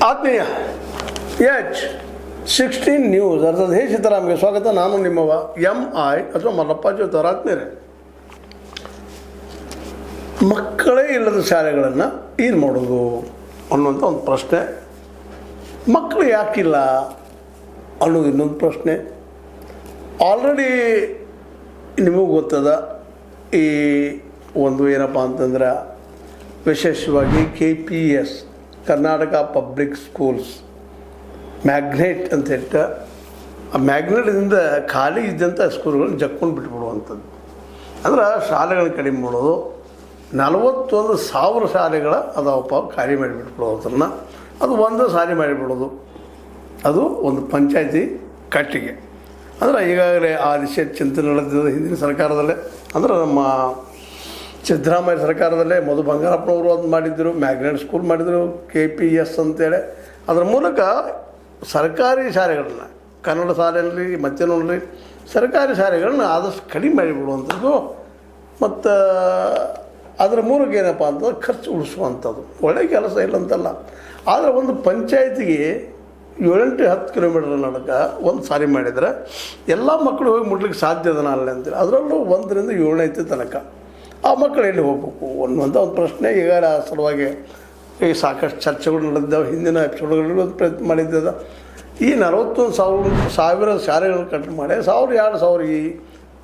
ಆತ್ಮೀಯ H16 news ಅರ್ಥಾತ್ ಹೇ ಸೀತಾರಾಮ್ಗೆ ಸ್ವಾಗತ. ನಾನು ನಿಮ್ಮವ MI ಅಥವಾ ಮಲ್ಲಪ್ಪಾಜಿ ಅವರ ಆತ್ಮೀಯರೇ. ಮಕ್ಕಳೇ ಇಲ್ಲದ ಶಾಲೆಗಳನ್ನು ಏನು ಮಾಡೋದು ಅನ್ನುವಂಥ ಒಂದು ಪ್ರಶ್ನೆ, ಮಕ್ಕಳು ಯಾಕಿಲ್ಲ ಅನ್ನೋದು ಇನ್ನೊಂದು ಪ್ರಶ್ನೆ. ಆಲ್ರೆಡಿ ನಿಮಗೂ ಗೊತ್ತದ, ಈ ಒಂದು ಏನಪ್ಪ ಅಂತಂದ್ರೆ ವಿಶೇಷವಾಗಿ KPS Karnataka public schools magnet ಅಂತ ಹೇಳ್ತಾ, ಆ ಮ್ಯಾಗ್ನೆಟ್ದಿಂದ ಖಾಲಿ ಇದ್ದಂಥ ಸ್ಕೂಲ್ಗಳನ್ನ ಜಕ್ಕೊಂಡು ಬಿಟ್ಬಿಡುವಂಥದ್ದು. ಅಂದ್ರೆ ಶಾಲೆಗಳನ್ನ ಕಡಿಮೆ ಮಾಡೋದು. 41,000 ಶಾಲೆಗಳ ಅದಾವಪ್ಪ, ಖಾಲಿ ಮಾಡಿಬಿಟ್ಬಿಡೋದನ್ನ, ಅದು ಒಂದು ಸಾರಿ ಮಾಡಿಬಿಡೋದು. ಅದು ಒಂದು ಪಂಚಾಯತಿ ಕಟ್ಟಿಗೆ. ಅಂದ್ರೆ ಈಗಾಗಲೇ ಆ ದಿಶೆ ಚಿಂತನೆ ನಡೆದಿದೆ ಹಿಂದಿನ ಸರ್ಕಾರದಲ್ಲೇ. ಅಂದ್ರೆ ನಮ್ಮ ಸಿದ್ದರಾಮಯ್ಯ ಸರ್ಕಾರದಲ್ಲೇ ಮಧು ಬಂಗಾರಪ್ಪನವರು ಅದು ಮಾಡಿದ್ದರು, ಮ್ಯಾಗ್ನೆಟ್ ಸ್ಕೂಲ್ ಮಾಡಿದರು, KPS ಅಂತೇಳಿ. ಅದರ ಮೂಲಕ ಸರ್ಕಾರಿ ಶಾಲೆಗಳನ್ನ, ಕನ್ನಡ ಶಾಲೆಯಲ್ಲಿ ಮತ್ತೇನೋಲ್ಲಿ ಸರ್ಕಾರಿ ಶಾಲೆಗಳನ್ನ ಆದಷ್ಟು ಕಡಿಮೆ ಮಾಡಿಬಿಡುವಂಥದ್ದು. ಮತ್ತು ಅದರ ಮೂಲಕ ಏನಪ್ಪ ಅಂತಂದ್ರೆ ಖರ್ಚು ಉಳಿಸುವಂಥದ್ದು. ಒಳ್ಳೆಯ ಕೆಲಸ ಇಲ್ಲ ಅಂತಲ್ಲ, ಆದರೆ ಒಂದು ಪಂಚಾಯತಿಗೆ 7-10 ಕಿಲೋಮೀಟರ್ ನಡಕ ಒಂದು ಸಾರಿ ಮಾಡಿದರೆ ಎಲ್ಲ ಮಕ್ಕಳು ಹೋಗಿ ಮುಟ್ಲಿಕ್ಕೆ ಸಾಧ್ಯ ಅದನ್ನ ಅಲ್ಲ ಅಂತೇಳಿ. ಅದರಲ್ಲೂ 1ರಿಂದ 7ನೇ ತನಕ ಆ ಮಕ್ಕಳು ಎಲ್ಲಿ ಹೋಗಬೇಕು ಅನ್ನುವಂಥ ಒಂದು ಪ್ರಶ್ನೆ ಈಗಾಗಲೇ ಆ ಸಲುವಾಗಿ ಈಗ ಸಾಕಷ್ಟು ಚರ್ಚೆಗಳು ನಡೆದಿದ್ದಾವೆ. ಹಿಂದಿನ ಎಪಿಸೋಡ್ಗಳು ಪ್ರಯತ್ನ ಮಾಡಿದ್ದದ. ಈ 41,000 ಶಾಲೆಗಳನ್ನು ಕಟ್ ಮಾಡಿ 1,000-2,000 ಈ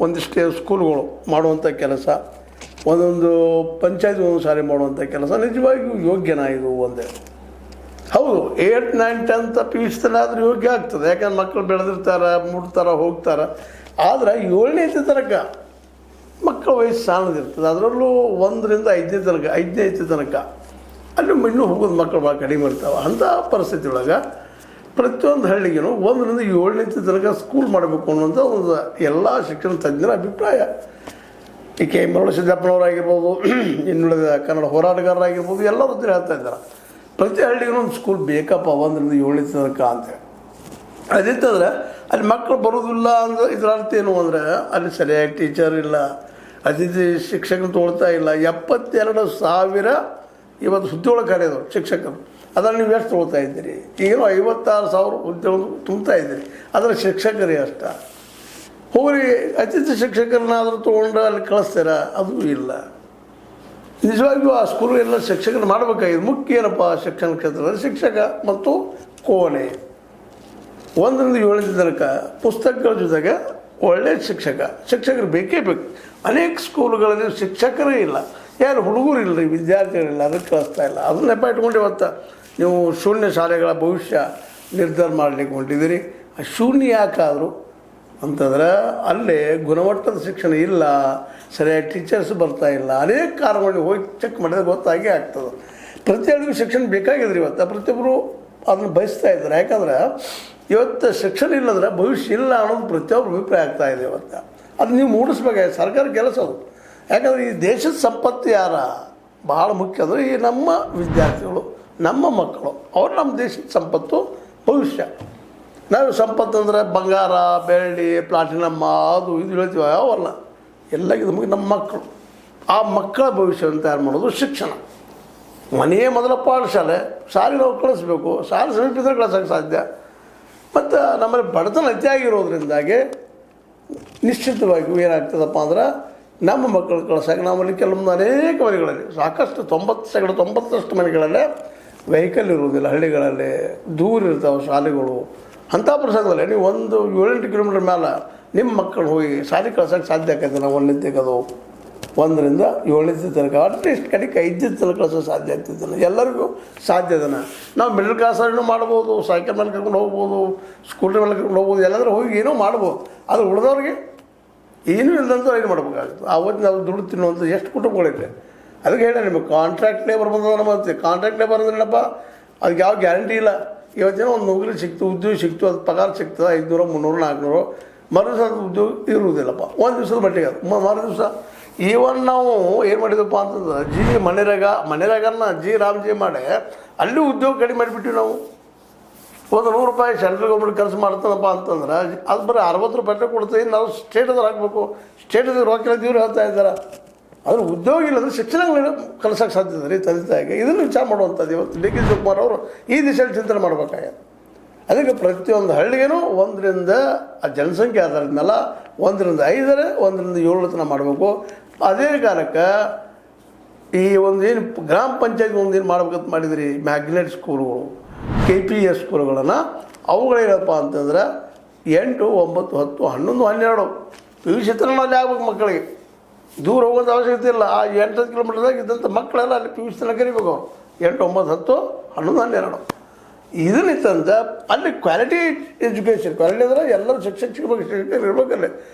ಒಂದಿಷ್ಟೇ ಸ್ಕೂಲ್ಗಳು ಮಾಡುವಂಥ ಕೆಲಸ, ಒಂದೊಂದು ಪಂಚಾಯತ್ ಒಂದು ಶಾಲೆ ಮಾಡುವಂಥ ಕೆಲಸ ನಿಜವಾಗಿಯೂ ಯೋಗ್ಯನಾ? ಇದು ಒಂದೇ ಹೌದು. 8, 9, 10th PUC ಆದರೂ ಯೋಗ್ಯ ಆಗ್ತದೆ, ಯಾಕಂದ್ರೆ ಮಕ್ಕಳು ಬೆಳೆದಿರ್ತಾರೆ, ಮುಟ್ತಾರೆ, ಹೋಗ್ತಾರೆ. ಆದರೆ 7ನೇ ತನಕ ಮಕ್ಕಳ ವಯಸ್ಸು ಸಣ್ಣದಿರ್ತದೆ. ಅದರಲ್ಲೂ 1ರಿಂದ 5ನೇ ತನಕ ಅಲ್ಲಿ ಇನ್ನೂ ಹೋಗೋದು ಮಕ್ಕಳು ಭಾಳ ಕಡಿಮೆ ಇರ್ತಾವೆ. ಅಂಥ ಪರಿಸ್ಥಿತಿ ಒಳಗೆ ಪ್ರತಿಯೊಂದು ಹಳ್ಳಿಗೂ 1ರಿಂದ 7ನೇ ತನಕ ಸ್ಕೂಲ್ ಮಾಡಬೇಕು ಅನ್ನುವಂಥ ಒಂದು ಎಲ್ಲ ಶಿಕ್ಷಣ ತಜ್ಞರ ಅಭಿಪ್ರಾಯ. ಈ ಕೆ ಮರಳು ಸಿದ್ದಪ್ಪನವರಾಗಿರ್ಬೋದು, ಇನ್ನುಳಿದ ಕನ್ನಡ ಹೋರಾಟಗಾರರಾಗಿರ್ಬೋದು, ಎಲ್ಲರೂ ಹೇಳ್ತಾ ಇದ್ದಾರೆ ಪ್ರತಿ ಹಳ್ಳಿಗೂ ಒಂದು ಸ್ಕೂಲ್ ಬೇಕಪ್ಪ 1ರಿಂದ 7ನೇ ತನಕ ಅಂತೇಳಿ. ಅದಿತ್ತಂದ್ರೆ ಅಲ್ಲಿ ಮಕ್ಕಳು ಬರೋದಿಲ್ಲ ಅಂದ್ರೆ ಇದರ ಅರ್ಥ ಏನು ಅಂದರೆ ಅಲ್ಲಿ ಸರಿಯಾಗಿ ಟೀಚರ್ ಇಲ್ಲ, ಅತಿಥಿ ಶಿಕ್ಷಕರು ತೊಗೊಳ್ತಾ ಇಲ್ಲ. 72,000 ಇವತ್ತು ಹುದ್ದೆಯೊಳಗೆ ಕರೆಯೋದು ಶಿಕ್ಷಕರು. ಅದನ್ನು ನೀವು ಎಷ್ಟು ತೊಗೊಳ್ತಾ ಇದ್ದೀರಿ? ಈಗೇನು 56,000 ಹುದ್ದೆಗಳು ತುಂಬ್ತಾ ಇದ್ದೀರಿ, ಅದರ ಶಿಕ್ಷಕರೇ ಅಷ್ಟ. ಹೋಗ್ರಿ ಅತಿಥಿ ಶಿಕ್ಷಕರನ್ನಾದರೂ ತೊಗೊಂಡು ಅಲ್ಲಿ ಕಳಿಸ್ತೀರ? ಅದು ಇಲ್ಲ. ನಿಜವಾಗಿಯೂ ಆ ಸ್ಕೂಲು ಎಲ್ಲ ಶಿಕ್ಷಕರು ಮಾಡಬೇಕಾಗಿದೆ. ಮುಖ್ಯ ಏನಪ್ಪ ಶಿಕ್ಷಣ ಕ್ಷೇತ್ರದಲ್ಲಿ ಶಿಕ್ಷಕ ಮತ್ತು ಕೋಣೆ. 1ರಿಂದ 7ನೇ ತನಕ ಪುಸ್ತಕಗಳ ಜೊತೆಗೆ ಒಳ್ಳೆಯ ಶಿಕ್ಷಕರು ಬೇಕೇ ಬೇಕು. ಅನೇಕ ಸ್ಕೂಲುಗಳಲ್ಲಿ ಶಿಕ್ಷಕರೇ ಇಲ್ಲ, ಯಾರು ಹುಡುಗರು ಇಲ್ಲ, ವಿದ್ಯಾರ್ಥಿಗಳಿಲ್ಲ, ಅದಕ್ಕೆ ಕಳಿಸ್ತಾ ಇಲ್ಲ. ಅದನ್ನ ನೆಪ ಇಟ್ಕೊಂಡು ಇವತ್ತು ನೀವು ಶೂನ್ಯ ಶಾಲೆಗಳ ಭವಿಷ್ಯ ನಿರ್ಧಾರ ಮಾಡಲಿಕ್ಕೆ ಹೊಂಟಿದ್ದೀರಿ. ಆ ಶೂನ್ಯ ಯಾಕಾದರೂ ಅಂತಂದ್ರೆ ಅಲ್ಲೇ ಗುಣಮಟ್ಟದ ಶಿಕ್ಷಣ ಇಲ್ಲ, ಸರಿಯಾಗಿ ಟೀಚರ್ಸ್ ಬರ್ತಾ ಇಲ್ಲ, ಅನೇಕ ಕಾರಣಗಳು ಹೋಗಿ ಚೆಕ್ ಮಾಡಿದ್ರೆ ಗೊತ್ತಾಗೇ ಆಗ್ತದೆ. ಪ್ರತಿಯೊಬ್ಬರಿಗೂ ಶಿಕ್ಷಣ ಬೇಕಾಗಿದ್ರಿ ಇವತ್ತು. ಪ್ರತಿಯೊಬ್ಬರು ಅದನ್ನು ಬಯಸ್ತಾ ಇದ್ದಾರೆ. ಯಾಕಂದ್ರೆ ಇವತ್ತು ಶಿಕ್ಷಣ ಇಲ್ಲಂದ್ರೆ ಭವಿಷ್ಯ ಇಲ್ಲ ಅನ್ನೋದು ಪ್ರತಿಯೊಬ್ಬರು ಅಭಿಪ್ರಾಯ ಆಗ್ತಾ ಇದೆ ಇವತ್ತು. ಅದು ನೀವು ಮೂಡಿಸ್ಬೇಕಾಗಿದೆ, ಸರ್ಕಾರ ಕೆಲಸ ಅದು. ಯಾಕಂದರೆ ಈ ದೇಶದ ಸಂಪತ್ತು ಯಾರ ಭಾಳ ಮುಖ್ಯ ಅಂದರೆ ಈ ನಮ್ಮ ವಿದ್ಯಾರ್ಥಿಗಳು, ನಮ್ಮ ಮಕ್ಕಳು. ಅವ್ರು ನಮ್ಮ ದೇಶದ ಸಂಪತ್ತು, ಭವಿಷ್ಯ. ನಾವು ಸಂಪತ್ತು ಅಂದರೆ ಬಂಗಾರ, ಬೆಳ್ಳಿ, ಪ್ಲಾಟಿನಮ್ಮ, ಅದು ಇದು ಹೇಳ್ತೀವಿ, ಯಾವಲ್ಲ. ಎಲ್ಲಕ್ಕಿಂತ ಮುಖ್ಯ ನಮ್ಮ ಮಕ್ಕಳು. ಆ ಮಕ್ಕಳ ಭವಿಷ್ಯವನ್ನು ತಯಾರು ಮಾಡೋದು ಶಿಕ್ಷಣ. ಮನೆಯೇ ಮೊದಲ ಪಾಠಶಾಲೆ, ಶಾಲೆ ನಾವು ಕಳಿಸ್ಬೇಕು. ಶಾಲೆ ಸಮೀಪಿದ್ರೆ ಕಳಿಸೋಕ್ಕೆ ಸಾಧ್ಯ. ಮತ್ತು ನಮ್ಮಲ್ಲಿ ಬಡತನ ಅತಿಯಾಗಿರೋದ್ರಿಂದಾಗಿ ನಿಶ್ಚಿತವಾಗಿಯೂ ಏನಾಗ್ತದಪ್ಪ ಅಂದ್ರೆ ನಮ್ಮ ಮಕ್ಕಳು ಕಳ್ಸೋಕೆ ನಮ್ಮಲ್ಲಿ ಕೆಲವೊಂದು ಅನೇಕ ಮನೆಗಳಲ್ಲಿ ಸಾಕಷ್ಟು 90% ಮನೆಗಳಲ್ಲೇ ವೆಹಿಕಲ್ ಇರುವುದಿಲ್ಲ. ಹಳ್ಳಿಗಳಲ್ಲಿ ದೂರ ಇರ್ತಾವೆ ಶಾಲೆಗಳು. ಅಂಥ ಪ್ರಸಂಗದಲ್ಲಿ ನೀವು 7-8 ಕಿಲೋಮೀಟ್ರ್ ಮೇಲೆ ನಿಮ್ಮ ಮಕ್ಕಳು ಹೋಗಿ ಶಾಲೆ ಕಳ್ಸೋಕ್ಕೆ ಸಾಧ್ಯ ಆಗ್ತದೆ. ನಾವು 1ರಿಂದ 7ನೇ ತನಕ ಅಟ್ಲೀಸ್ಟ್ ಕಡೆಗೆ 5ನೇ ತನಕ ಕಳಿಸೋ ಸಾಧ್ಯ ಆಗ್ತಿದ್ದಾನೆ. ಎಲ್ಲರಿಗೂ ಸಾಧ್ಯ ಅದನ್ನು. ನಾವು ಮಿಡಲ್ ಕ್ಲಾಸನ್ನು ಮಾಡ್ಬೋದು, ಸೈಕಲ್ ಮೇಲೆ ಕರ್ಕೊಂಡು ಹೋಗ್ಬೋದು, ಸ್ಕೂಟರ್ ಮೇಲೆ ಕರ್ಕೊಂಡು ಹೋಗ್ಬೋದು, ಎಲ್ಲಾದರೂ ಹೋಗಿ ಏನೋ ಮಾಡ್ಬೋದು. ಆದರೆ ಉಳಿದವ್ರಿಗೆ ಏನೂ ಇಲ್ಲದಂತೂ ಏನು ಮಾಡ್ಬೇಕಾಗುತ್ತೆ. ಆವತ್ತು ನಾವು ದುಡ್ಡು ತಿನ್ನುವಂಥ ಎಷ್ಟು ಕುಟುಂಬಗಳಿದೆ. ಅದಕ್ಕೆ ಹೇಳಿ ನಿಮಗೆ ಕಾಂಟ್ರಾಕ್ಟ್ ಲೇಬರ್ ಬಂದದ ನಮ್ಮ ಕಾಂಟ್ರಾಕ್ಟ್ ಲೇಬರ್ ಅಂದ್ರೆ ಏನಪ್ಪ, ಅದಕ್ಕೆ ಯಾವ ಗ್ಯಾರಂಟಿ ಇಲ್ಲ. ಇವತ್ತೇನೋ ಒಂದು ನೌಕರಿ ಸಿಕ್ತು, ಉದ್ಯೋಗ ಸಿಕ್ತು, ಅದು ಪಗಾರ ಸಿಗ್ತದೆ 500, 300, 400. ಮರುದಿವಸ ಉದ್ಯೋಗ ಇರುವುದಿಲ್ಲಪ್ಪ, ಒಂದು ದಿವಸದ ಮಟ್ಟಿಗೆ ಅದು. ಮರುದಿವಸ ಈವನ್ ನಾವು ಏನು ಮಾಡಿದಪ್ಪ ಅಂತಂದ್ರೆ ಮನೆರಾಗನ್ನ ರಾಮ್ಜಿ ಮಾಡಿ ಅಲ್ಲಿ ಉದ್ಯೋಗ ಕಡಿಮೆ ಮಾಡಿಬಿಟ್ಟಿವಿ ನಾವು. ಒಂದು 100 ರೂಪಾಯಿ ಸೆಂಟ್ರಲ್ ಗೌರ್ಮೆಂಟ್ ಕೆಲಸ ಮಾಡ್ತಾನಪ್ಪ ಅಂತಂದ್ರೆ ಅದು ಬರೀ 60 ರೂಪಾಯಿ ಕೊಡ್ತೀವಿ. ನಾವು ಸ್ಟೇಟದವ್ರು ಹಾಕಬೇಕು. ಸ್ಟೇಟದಾಗ ರೊಕ್ಕ ಇವ್ರು ಹೇಳ್ತಾ ಇದ್ದಾರೆ. ಆದರೆ ಉದ್ಯೋಗ ಇಲ್ಲದ್ರೆ ಶಿಕ್ಷಣಗಳನ್ನ ಕಲಿಸೋಕೆ ಸಾಧ್ಯತೆ ರೀ ತಂದೆ ತಾಯಿಗೆ. ಇದನ್ನು ವಿಚಾರ ಮಾಡುವಂಥದ್ದು ಇವತ್ತು ಡಿ ಕೆ ಶಿವಕುಮಾರ್ ಅವರು ಈ ದಿಶೆಯಲ್ಲಿ ಚಿಂತನೆ ಮಾಡಬೇಕಾಗ್ಯದ. ಅದಕ್ಕೆ ಪ್ರತಿಯೊಂದು ಹಳ್ಳಿಗೇನು 1ರಿಂದ ಆ ಜನಸಂಖ್ಯೆ ಆಧಾರದ ಮೇಲೆ 1ರಿಂದ 5 1ರಿಂದ 7 ತನಕ ಮಾಡಬೇಕು. ಅದೇ ಕಾಲಕ್ಕೆ ಈ ಒಂದು ಏನು ಗ್ರಾಮ ಪಂಚಾಯತ್ ಒಂದೇನು ಮಾಡ್ಬೇಕಂತ ಮಾಡಿದ್ರಿ, ಮ್ಯಾಗ್ನೆಟ್ ಸ್ಕೂಲ್ಗಳು, KPS ಸ್ಕೂಲ್ಗಳನ್ನು ಅವುಗಳೇನಪ್ಪ ಅಂತಂದ್ರೆ 8, 9, 10, 11, 12 PUC ತನಕಲ್ಲಿ ಆಗ್ಬೇಕು. ಮಕ್ಕಳಿಗೆ ದೂರ ಹೋಗೋದು ಅವಶ್ಯಕತೆ ಇಲ್ಲ. ಆ 8 ಕಿಲೋಮೀಟರ್ದಾಗ ಇದ್ದಂಥ ಮಕ್ಕಳೆಲ್ಲ ಅಲ್ಲಿ PUC ತನಕ ಕರಿಬೇಕು ಅವ್ರು. 8, 9, 10, 11, 12 ಇದನ್ನಿತ್ತಂತ ಅಲ್ಲಿ ಕ್ವಾಲಿಟಿ ಎಜುಕೇಷನ್. ಕ್ವಾಲಿಟಿ ಅಂದರೆ ಎಲ್ಲರೂ ಶಿಕ್ಷಕರು ಇರಬೇಕಲ್ಲೇ.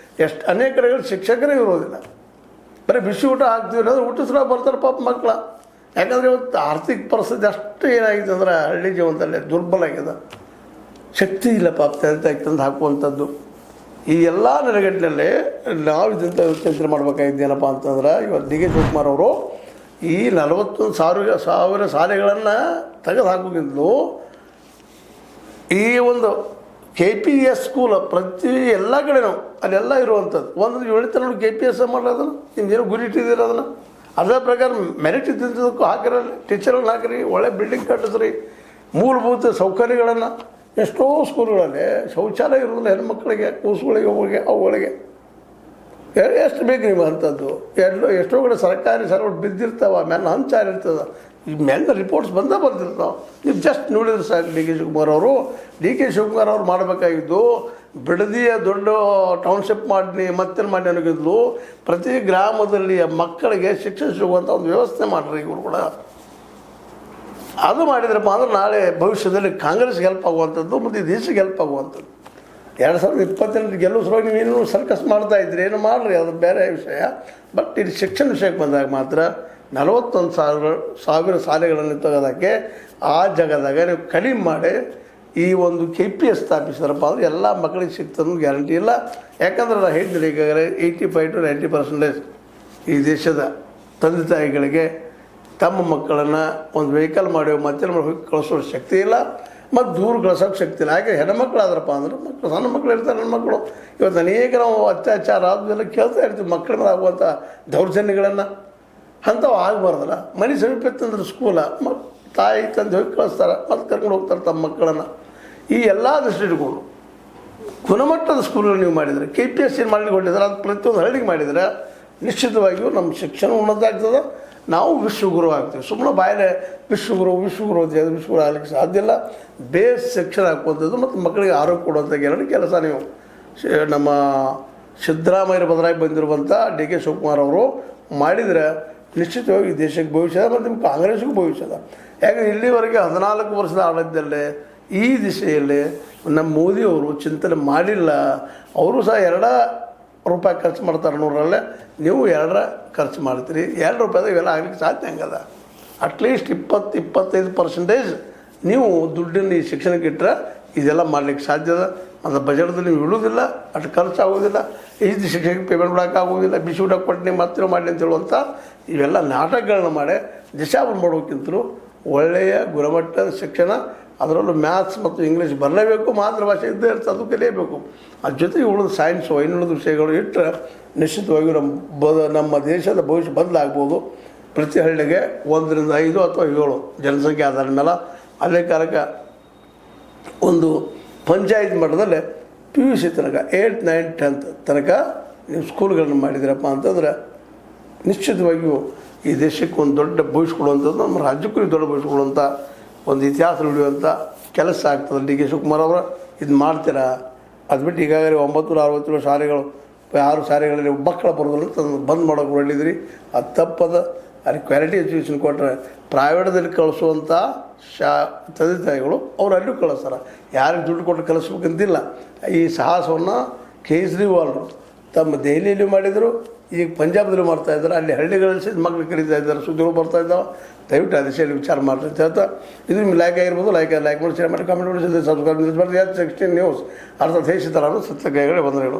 ಎಷ್ಟು ಅನೇಕ ಕಡೆಗಳು ಶಿಕ್ಷಕರೇ ಇರೋದಿಲ್ಲ, ಬರೀ ಬಿಸಿ ಊಟ ಹಾಕ್ತೀವಿ ಅನ್ನೋದು ಊಟಿಸ್ರ ಬರ್ತಾರೆ ಪಾಪ ಮಕ್ಕಳ. ಯಾಕಂದರೆ ಇವತ್ತು ಆರ್ಥಿಕ ಪರಿಸ್ಥಿತಿ ಅಷ್ಟು ಏನಾಗಿದೆ ಅಂದ್ರೆ ಹಳ್ಳಿ ಜೀವನದಲ್ಲಿ ದುರ್ಬಲ ಆಗಿದೆ, ಶಕ್ತಿ ಇಲ್ಲ ಪಾಪ ತಂದೆ ತಂದು ಹಾಕುವಂಥದ್ದು. ಈ ಎಲ್ಲ ನೆಲೆಗಟ್ಟಿನಲ್ಲಿ ನಾವು ಇದಂತ ಚಿಂತನೆ ಮಾಡಬೇಕಾಗಿದ್ದೇನಪ್ಪ ಅಂತಂದ್ರೆ, ಇವತ್ತು ಡಿ ಕೆ ಶಿವಕುಮಾರ್ ಅವರು ಈ 41,000 ಶಾಲೆಗಳನ್ನು ತೆಗೆದು ಹಾಕೋಕ್ಕಿಂತಲೂ ಈ ಒಂದು KPS ಸ್ಕೂಲ್ ಪ್ರತಿ ಎಲ್ಲ ಕಡೆನೂ ಅಲ್ಲೆಲ್ಲ ಇರುವಂಥದ್ದು ಒಂದು 7 ತನಕ KPS ಮಾಡೋದನ್ನು ನಿಮ್ಗೇನು ಗುರಿ ಇಟ್ಟಿದ್ದೀರ ಅದನ್ನು ಅದೇ ಪ್ರಕಾರ ಮೆರಿಟ್ ಇದ್ದಿದ್ದಕ್ಕೂ ಹಾಕಿರಲಿ, ಟೀಚರ್ಗಳನ್ನ ಹಾಕಿರಿ, ಒಳ್ಳೆ ಬಿಲ್ಡಿಂಗ್ ಕಟ್ಟಿಸ್ರಿ, ಮೂಲಭೂತ ಸೌಕರ್ಯಗಳನ್ನು. ಎಷ್ಟೋ ಸ್ಕೂಲ್ಗಳಲ್ಲಿ ಶೌಚಾಲಯ ಇರೋದಿಲ್ಲ ಹೆಣ್ಮಕ್ಳಿಗೆ, ಕೂಸುಗಳಿಗೆ, ಅವುಗಳಿಗೆ ಎಷ್ಟು ಬೇಕು ನೀವು ಅಂಥದ್ದು. ಎಷ್ಟೋ ಕಡೆ ಸರ್ಕಾರಿ ಸರ್ವಟ್ ಬಿದ್ದಿರ್ತಾವೆ, ಮೇಲೆ ಹಂಚಾರಿರ್ತದೆ. ಈ ಮೇಲೆ ರಿಪೋರ್ಟ್ಸ್ ಬರ್ತಿರ್ತಾವೆ. ನೀವು ಜಸ್ಟ್ ನೋಡಿದ್ರೆ ಸಾಕು. ಡಿ ಕೆ ಶಿವಕುಮಾರ್ ಅವರು ಮಾಡಬೇಕಾಗಿದ್ದು ಬಿಡದಿಯ ದೊಡ್ಡ ಟೌನ್ಶಿಪ್ ಮಾಡಿ ಮತ್ತೇನು ಮಾಡಿ ಅನ್ನೋಕ್ಕಿದ್ಲು ಪ್ರತಿ ಗ್ರಾಮದಲ್ಲಿ ಮಕ್ಕಳಿಗೆ ಶಿಕ್ಷಣ ಸಿಗುವಂಥ ಒಂದು ವ್ಯವಸ್ಥೆ ಮಾಡಿರಿ ಇವರು ಕೂಡ. ಅದು ಮಾಡಿದ್ರಪ್ಪ ಅಂದ್ರೆ ನಾಳೆ ಭವಿಷ್ಯದಲ್ಲಿ ಕಾಂಗ್ರೆಸ್ಗೆ ಹೆಲ್ಪ್ ಆಗುವಂಥದ್ದು ಮತ್ತು ದೇಶಕ್ಕೆ ಹೆಲ್ಪ್ ಆಗುವಂಥದ್ದು. 2028 ಗೆಲ್ಲುವ ಸಲುವಾಗಿ ನೀವೇನು ಸರ್ಕಸ್ ಮಾಡ್ತಾಯಿದ್ರಿ, ಏನು ಮಾಡಿರಿ, ಅದು ಬೇರೆ ವಿಷಯ. ಬಟ್ ಇದು ಶಿಕ್ಷಣ ವಿಷಯಕ್ಕೆ ಬಂದಾಗ ಮಾತ್ರ 41,000 ಶಾಲೆಗಳನ್ನು ತೆಗೆದಕ್ಕೆ ಆ ಜಾಗದಾಗ ನೀವು ಕಡಿಮೆ ಮಾಡಿ ಈ ಒಂದು KPS ಸ್ಥಾಪಿಸಿದ್ರಪ್ಪ ಅಂದ್ರೆ ಎಲ್ಲ ಮಕ್ಕಳಿಗೆ ಸಿಗ್ತದೆ ಗ್ಯಾರಂಟಿ ಇಲ್ಲ. ಯಾಕಂದ್ರೆ ನಾನು ಹೇಳಿದ್ರೆ ಈಗಾಗಲೇ 85 to 90% ಈ ದೇಶದ ತಂದೆ ತಾಯಿಗಳಿಗೆ ತಮ್ಮ ಮಕ್ಕಳನ್ನು ಒಂದು ವೆಹಿಕಲ್ ಮಾಡಿ ಮತ್ತೆ ಹೋಗಿ ಕಳಿಸೋ ಶಕ್ತಿ ಇಲ್ಲ, ಮತ್ತು ದೂರ ಕಳ್ಸೋಕ್ಕೆ ಶಕ್ತಿ ಇಲ್ಲ. ಹಾಗೆ ಹೆಣ್ಮಕ್ಳಾದ್ರಪ್ಪ ಅಂದ್ರೆ ಮಕ್ಕಳು, ಸಣ್ಣ ಮಕ್ಕಳು ಇರ್ತಾರೆ, ಹೆಣ್ಮಕ್ಳು. ಇವತ್ತು ಅನೇಕ ನಾವು ಅತ್ಯಾಚಾರ ಆದಮೇಲೆ ಕೇಳ್ತಾ ಇರ್ತೀವಿ ಮಕ್ಕಳ ಮೇಲೆ ಆಗುವಂಥ ದೌರ್ಜನ್ಯಗಳನ್ನು. ಅಂಥವು ಆಗಬಾರ್ದಲ್ಲ. ಮನೆ ಸಮೀಪ ಇತ್ತಂದ್ರೆ ಸ್ಕೂಲ, ತಾಯಿ ತಂದೆ ಹೋಗಿ ಕಳಿಸ್ತಾರೆ, ಮತ್ತು ಕರ್ಕೊಂಡು ಹೋಗ್ತಾರೆ ತಮ್ಮ ಮಕ್ಕಳನ್ನು. ಈ ಎಲ್ಲ ದೃಷ್ಟಿಟ್ಕೊಂಡು ಗುಣಮಟ್ಟದ ಸ್ಕೂಲ್ಗಳು ನೀವು ಮಾಡಿದರೆ, KPS ಏನು ಮಾಡಲಿಕ್ಕೆ ಹೊಟ್ಟಿದ್ರೆ ಅದು ಪ್ರತಿಯೊಂದು ಹಳ್ಳಿಗೆ ಮಾಡಿದರೆ ನಿಶ್ಚಿತವಾಗಿಯೂ ನಮ್ಮ ಶಿಕ್ಷಣ ಉನ್ನತ ಆಗ್ತದೆ, ನಾವು ವಿಶ್ವಗುರು ಆಗ್ತೀವಿ. ಸುಮ್ಮನೆ ಬಾಯಲ್ಲೇ ವಿಶ್ವಗುರು ಆಗಲಿಕ್ಕೆ ಸಾಧ್ಯ ಇಲ್ಲ. ಬೇಸ್ ಶಿಕ್ಷಣ ಹಾಕುವಂಥದ್ದು ಮತ್ತು ಮಕ್ಕಳಿಗೆ ಆರೋಗ್ಯ ಕೊಡುವಂಥ ಕೆಲಸ ನೀವು ನಮ್ಮ ಸಿದ್ದರಾಮಯ್ಯ ಬದಲಾಗಿ ಬಂದಿರುವಂಥ ಡಿ ಕೆ ಶಿವಕುಮಾರ್ ಅವರು ಮಾಡಿದರೆ ನಿಶ್ಚಿತವಾಗಿ ದೇಶಕ್ಕೆ ಭವಿಷ್ಯ ಮತ್ತು ನಿಮ್ಮ ಕಾಂಗ್ರೆಸ್ಗೂ ಭವಿಷ್ಯದ. ಯಾಕಂದರೆ ಇಲ್ಲಿವರೆಗೆ 14 ವರ್ಷದ ಆಡಳಿತದಲ್ಲೇ ಈ ದಿಶೆಯಲ್ಲಿ ನಮ್ಮ ಮೋದಿಯವರು ಚಿಂತನೆ ಮಾಡಿಲ್ಲ. ಅವರು ಸಹ 2 ರೂಪಾಯಿ ಖರ್ಚು ಮಾಡ್ತಾರೆ 100ರಲ್ಲೇ, ನೀವು 2 ಖರ್ಚು ಮಾಡ್ತೀರಿ. 2 ರೂಪಾಯಿದಾಗ ಇವೆಲ್ಲ ಆಗಲಿಕ್ಕೆ ಸಾಧ್ಯ ಹಂಗದ. ಅಟ್ಲೀಸ್ಟ್ 20-25% ನೀವು ದುಡ್ಡನ್ನು ಈ ಶಿಕ್ಷಣಕ್ಕೆ ಇಟ್ಟರೆ ಇದೆಲ್ಲ ಮಾಡಲಿಕ್ಕೆ ಸಾಧ್ಯದ. ಅದು ಬಜೆಟ್ದಲ್ಲಿ ನೀವು ಇಡೋದಿಲ್ಲ, ಅಷ್ಟು ಖರ್ಚು ಆಗೋದಿಲ್ಲ, ಈ ಶಿಕ್ಷಣಕ್ಕೆ ಪೇಮೆಂಟ್ ಮಾಡೋಕ್ಕಾಗೋದಿಲ್ಲ, ಬಿಸಿ ಊಟ ಕೊಟ್ಟು ನೀವು ಮತ್ತೆ ಮಾಡಿ ಅಂತ ಹೇಳುವಂಥ ಇವೆಲ್ಲ ನಾಟಕಗಳನ್ನ ಮಾಡಿ ದಿಶಾವನ್ನು ಮಾಡೋಕ್ಕಿಂತಲೂ ಒಳ್ಳೆಯ ಗುಣಮಟ್ಟದ ಶಿಕ್ಷಣ, ಅದರಲ್ಲೂ ಮ್ಯಾಥ್ಸ್ ಮತ್ತು ಇಂಗ್ಲೀಷ್ ಬರಲೇಬೇಕು, ಮಾತೃಭಾಷೆ ಇದ್ದೇ ಇರ್ತದೆ, ಅದು ಕಲಿಯಬೇಕು. ಅದ್ರ ಜೊತೆಗೆ ಉಳಿದ ಸೈನ್ಸು ಇನ್ನುಳಿದ ವಿಷಯಗಳು ಇಟ್ಟರೆ ನಿಶ್ಚಿತವಾಗಿಯೂ ನಮ್ಮ ದೇಶದ ಭವಿಷ್ಯ ಬದಲಾಗ್ಬೋದು. ಪ್ರತಿ ಹಳ್ಳಿಗೆ 1ರಿಂದ 5 ಅಥವಾ 7 ಜನಸಂಖ್ಯೆ ಆಧಾರದ ಮೇಲೆ ಅದೇ ಕಾಲಕ್ಕೆ ಒಂದು ಪಂಚಾಯತ್ ಮಟ್ಟದಲ್ಲೇ PUC ತನಕ 8, 9, 10th ತನಕ ನೀವು ಸ್ಕೂಲ್ಗಳನ್ನು ಮಾಡಿದಿರಪ್ಪ ಅಂತಂದ್ರೆ ನಿಶ್ಚಿತವಾಗಿಯೂ ಈ ದೇಶಕ್ಕೆ ಒಂದು ದೊಡ್ಡ ಭವಿಷ್ಯ ಕೊಡುವಂಥದ್ದು, ನಮ್ಮ ರಾಜ್ಯಕ್ಕೂ ದೊಡ್ಡ ಭವಿಷ್ಯ ಕೊಡುವಂಥ ಒಂದು ಇತಿಹಾಸ ಉಳಿಯುವಂಥ ಕೆಲಸ ಆಗ್ತದೆ. ಡಿ ಕೆ ಶಿವಕುಮಾರ್ ಅವರು ಇದು ಮಾಡ್ತೀರಾ? ಅದು ಬಿಟ್ಟು ಈಗಾಗಲೇ 967 ಶಾಲೆಗಳು 6 ಶಾಲೆಗಳಲ್ಲಿ ಮಕ್ಕಳ ಬರೋದಿಲ್ಲ ತಂದು ಬಂದ್ ಮಾಡೋಕೆ ಹೊರಟಿದ್ರಿ. ಅದು ತಪ್ಪದ. ಅಲ್ಲಿ ಕ್ವಾಲಿಟಿ ಎಜುಕೇಷನ್ ಕೊಟ್ಟರೆ ಪ್ರೈವೇಟ್ದಲ್ಲಿ ಕಳಿಸುವಂಥ ತಂದೆ ತಾಯಿಗಳು ಅವ್ರು ಅಲ್ಲೂ ಕಳಿಸ್ತಾರೆ. ಯಾರಿಗೆ ದುಡ್ಡು ಕೊಟ್ಟು ಕಳಿಸ್ಬೇಕಂತಿಲ್ಲ. ಈ ಸಾಹಸವನ್ನು ಕೇಜ್ರಿವಾಲ್ರು ತಮ್ಮ ದೆಹಲಿಯಲ್ಲಿ ಮಾಡಿದರು, ಈಗ ಪಂಜಾಬ್ದಲ್ಲಿ ಮಾಡ್ತಾಯಿದ್ದಾರೆ. ಅಲ್ಲಿ ಹಳ್ಳಿಗಳಲ್ಲಿ ಸಹ ಮಕ್ಕಳು ಕರೀತಾ ಇದ್ದಾರೆ, ಸುದ್ದಿಗಳು ಬರ್ತಾ ಇದ್ದಾವೆ. ದಯವಿಟ್ಟು ಆ ದಿಶೆಯಲ್ಲಿ ವಿಚಾರ ಮಾಡ್ತಾ ಹೇಳ್ತಾ ಇದು ನಿಮ್ಗೆ ಲೈಕ್ ಆಗಿರ್ಬೋದು, ಲೈಕ್ ಮಾಡಿ, ಶೇರ್ ಮಾಡಿ, ಕಾಮೆಂಟ್ ಮಾಡಿ, ಸಬ್ಸ್ಕ್ರೈಬ್ ಮಾಡಿ. 16 ನ್ಯೂಸ್ ಅರ್ಥ ದೇಶ ತರಾನು ಸತ್ಯ ಕೈಗಳೇ ಬಂದರೆಗಳು.